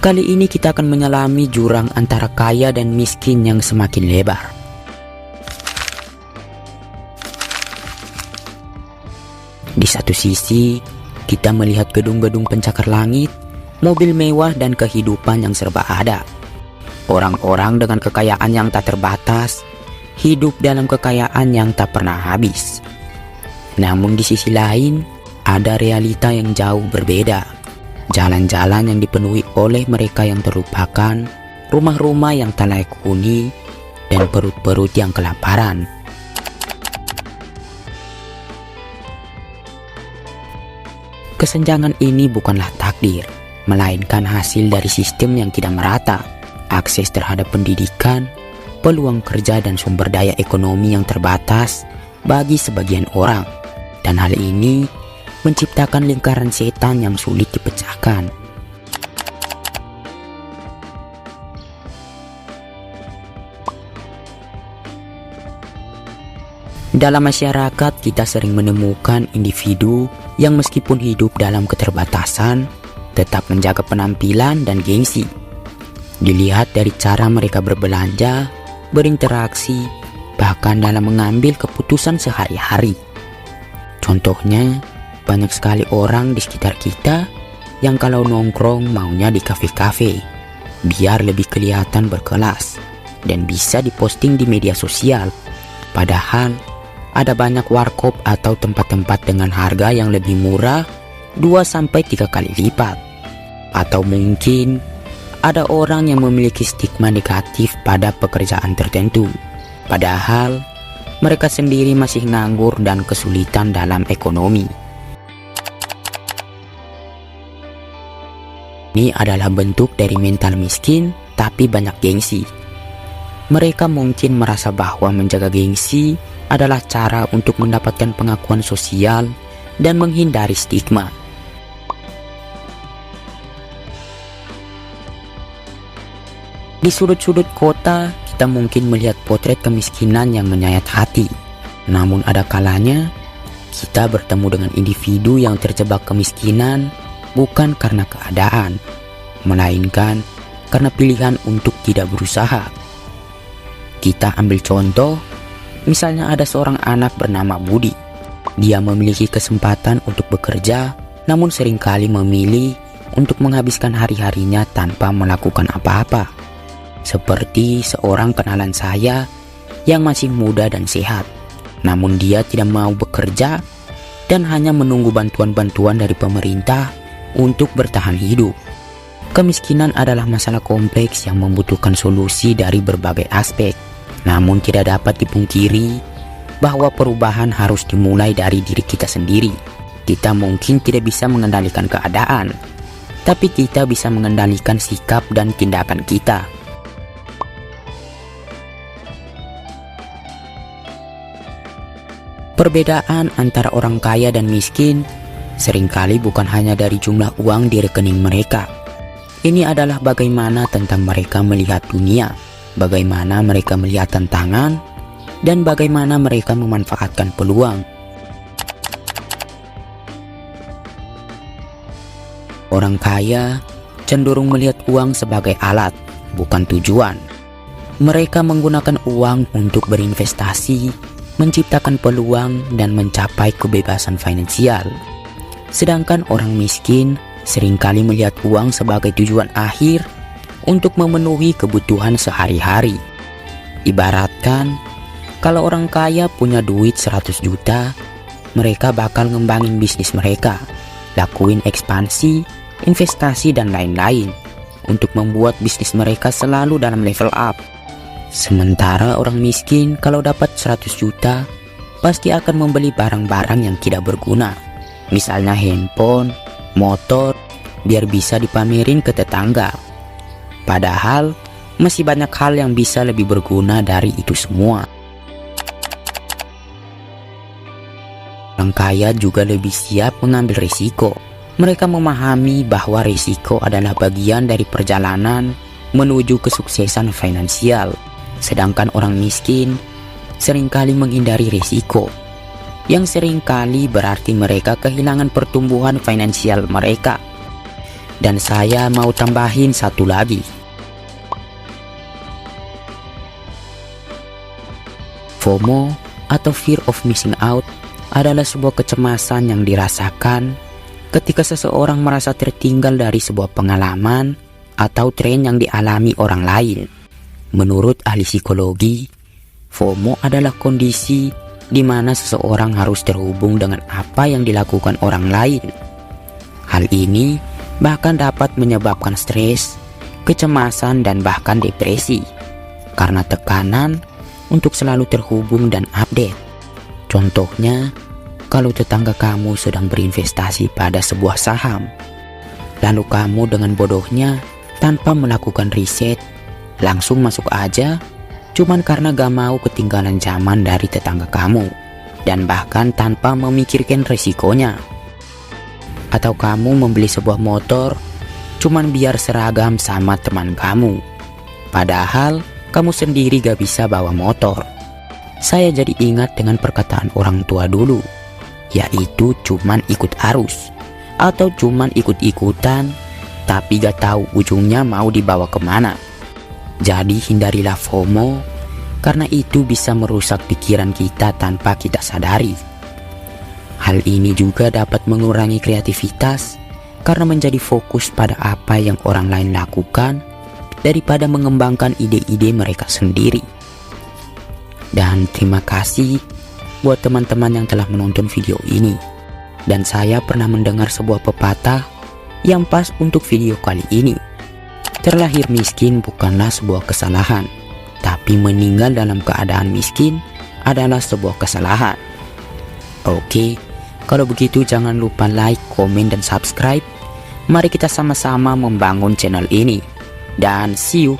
Kali ini kita akan menyelami jurang antara kaya dan miskin yang semakin lebar. Di satu sisi, kita melihat gedung-gedung pencakar langit, mobil mewah dan kehidupan yang serba ada. Orang-orang dengan kekayaan yang tak terbatas, hidup dalam kekayaan yang tak pernah habis. Namun di sisi lain, ada realita yang jauh berbeda. Jalan-jalan yang dipenuhi oleh mereka yang terlupakan, rumah-rumah yang tak layak huni, dan perut-perut yang kelaparan. Kesenjangan ini bukanlah takdir, melainkan hasil dari sistem yang tidak merata, akses terhadap pendidikan, peluang kerja dan sumber daya ekonomi yang terbatas bagi sebagian orang. Dan hal ini menciptakan lingkaran setan yang sulit dipecahkan. Dalam masyarakat, kita sering menemukan individu yang meskipun hidup dalam keterbatasan, tetap menjaga penampilan dan gengsi. Dilihat dari cara mereka berbelanja, berinteraksi, bahkan dalam mengambil keputusan sehari-hari. Contohnya, banyak sekali orang di sekitar kita yang kalau nongkrong maunya di kafe-kafe, biar lebih kelihatan berkelas dan bisa diposting di media sosial. Padahal ada banyak warkop atau tempat-tempat dengan harga yang lebih murah 2-3 kali lipat. Atau mungkin ada orang yang memiliki stigma negatif pada pekerjaan tertentu, padahal mereka sendiri masih nganggur dan kesulitan dalam ekonomi. Ini adalah bentuk dari mental miskin tapi banyak gengsi. Mereka mungkin merasa bahwa menjaga gengsi adalah cara untuk mendapatkan pengakuan sosial dan menghindari stigma. Di sudut-sudut kota, kita mungkin melihat potret kemiskinan yang menyayat hati. Namun ada kalanya kita bertemu dengan individu yang terjebak kemiskinan bukan karena keadaan, melainkan karena pilihan untuk tidak berusaha. Kita ambil contoh, misalnya ada seorang anak bernama Budi. Dia memiliki kesempatan untuk bekerja, namun seringkali memilih untuk menghabiskan hari-harinya tanpa melakukan apa-apa. Seperti seorang kenalan saya yang masih muda dan sehat, namun dia tidak mau bekerja dan hanya menunggu bantuan-bantuan dari pemerintah untuk bertahan hidup. Kemiskinan adalah masalah kompleks yang membutuhkan solusi dari berbagai aspek. Namun tidak dapat dipungkiri bahwa perubahan harus dimulai dari diri kita sendiri. Kita mungkin tidak bisa mengendalikan keadaan, tapi kita bisa mengendalikan sikap dan tindakan kita. Perbedaan antara orang kaya dan miskin seringkali bukan hanya dari jumlah uang di rekening mereka. Ini adalah bagaimana tentang mereka melihat dunia, bagaimana mereka melihat tantangan, dan bagaimana mereka memanfaatkan peluang. Orang kaya cenderung melihat uang sebagai alat, bukan tujuan. Mereka menggunakan uang untuk berinvestasi, menciptakan peluang, dan mencapai kebebasan finansial. Sedangkan orang miskin seringkali melihat uang sebagai tujuan akhir untuk memenuhi kebutuhan sehari-hari. Ibaratkan, kalau orang kaya punya duit 100 juta, mereka bakal ngembangin bisnis mereka, lakuin ekspansi, investasi, dan lain-lain untuk membuat bisnis mereka selalu dalam level up. Sementara orang miskin kalau dapat 100 juta, pasti akan membeli barang-barang yang tidak berguna. Misalnya handphone, motor, biar bisa dipamerin ke tetangga. Padahal masih banyak hal yang bisa lebih berguna dari itu semua. Orang kaya juga lebih siap mengambil risiko. Mereka memahami bahwa risiko adalah bagian dari perjalanan menuju kesuksesan finansial. Sedangkan orang miskin seringkali menghindari risiko, yang seringkali berarti mereka kehilangan pertumbuhan finansial mereka. Dan saya mau tambahin satu lagi. FOMO atau fear of missing out adalah sebuah kecemasan yang dirasakan ketika seseorang merasa tertinggal dari sebuah pengalaman atau tren yang dialami orang lain. Menurut ahli psikologi, FOMO adalah kondisi di mana seseorang harus terhubung dengan apa yang dilakukan orang lain. Hal ini bahkan dapat menyebabkan stres, kecemasan, dan bahkan depresi karena tekanan untuk selalu terhubung dan update. Contohnya, kalau tetangga kamu sedang berinvestasi pada sebuah saham, lalu kamu dengan bodohnya tanpa melakukan riset langsung masuk aja cuman karena gak mau ketinggalan zaman dari tetangga kamu, dan bahkan tanpa memikirkan resikonya. Atau kamu membeli sebuah motor cuman biar seragam sama teman kamu, padahal kamu sendiri gak bisa bawa motor. Saya jadi ingat dengan perkataan orang tua dulu, yaitu cuman ikut arus atau cuman ikut-ikutan tapi gak tahu ujungnya mau dibawa kemana. Jadi hindarilah FOMO, karena itu bisa merusak pikiran kita tanpa kita sadari. Hal ini juga dapat mengurangi kreativitas karena menjadi fokus pada apa yang orang lain lakukan daripada mengembangkan ide-ide mereka sendiri. Dan terima kasih buat teman-teman yang telah menonton video ini. Dan saya pernah mendengar sebuah pepatah yang pas untuk video kali ini. Terlahir miskin bukanlah sebuah kesalahan, tapi meninggal dalam keadaan miskin adalah sebuah kesalahan. Oke, kalau begitu jangan lupa like, komen, dan subscribe. Mari kita sama-sama membangun channel ini. Dan see you.